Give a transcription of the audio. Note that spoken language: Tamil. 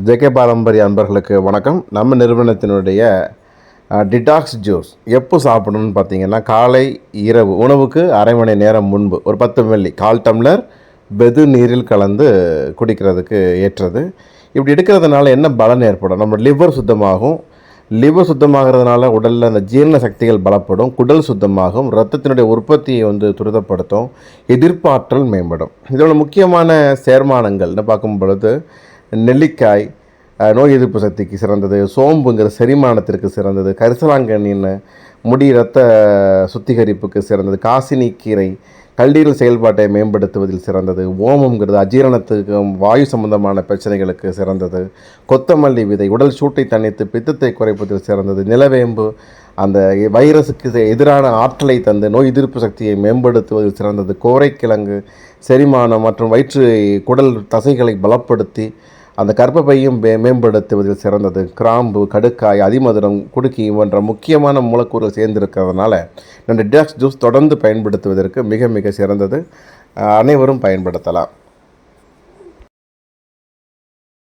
ஜேகே பாரம்பரிய அன்பர்களுக்கு வணக்கம். நம்ம நிறுவனத்தினுடைய டிடாக்ஸ் ஜூஸ் எப்போ சாப்பிடணும்னு பார்த்தீங்கன்னா, காலை இரவு உணவுக்கு அரை மணி நேரம் முன்பு ஒரு 10 மில்லி 1/4 டம்ளர் வெது நீரில் கலந்து குடிக்கிறதுக்கு ஏற்றது. இப்படி எடுக்கிறதுனால என்ன பலன் ஏற்படும்? நம்ம லிவர் சுத்தமாகும். லிவர் சுத்தமாகிறதுனால உடலில் அந்த ஜீரண சக்திகள் பலப்படும், குடல் சுத்தமாகும், இரத்தத்தினுடைய உற்பத்தியை துரிதப்படுத்தும், எதிர்ப்பாற்றல் மேம்படும். இதோட முக்கியமான சேர்மானங்கள்னு பார்க்கும் பொழுது நெல்லிக்காய் நோய் எதிர்ப்பு சக்திக்கு சிறந்தது, சோம்புங்கிற செரிமானத்திற்கு சிறந்தது, கரிசலாங்கண்ணின் முடி இரத்த சுத்திகரிப்புக்கு சிறந்தது, காசினி கீரை கல்லீரல் செயல்பாட்டை மேம்படுத்துவதில் சிறந்தது, ஓமம்ங்கிறது அஜீரணத்துக்கும் வாயு சம்பந்தமான பிரச்சனைகளுக்கு சிறந்தது, கொத்தமல்லி விதை உடல் சூட்டை தணித்து பித்தத்தை குறைப்பதில் சிறந்தது, நிலவேம்பு அந்த வைரஸுக்கு எதிரான ஆற்றலை தந்து நோய் எதிர்ப்பு சக்தியை மேம்படுத்துவதில் சிறந்தது, கோரைக்கிழங்கு செரிமானம் மற்றும் வயிற்று குடல் தசைகளை பலப்படுத்தி அந்த கர்ப்பப்பையும் மேம்படுத்துவதில் சிறந்தது, கிராம்பு, கடுக்காய், அதிமதுரம், குடுக்கி போன்ற முக்கியமான மூலக்கூறுகள் சேர்ந்திருக்கிறதுனால இந்த டிடாக்ஸ் ஜூஸ் தொடர்ந்து பயன்படுத்துவதற்கு மிக மிக சிறந்தது. அனைவரும் பயன்படுத்தலாம்.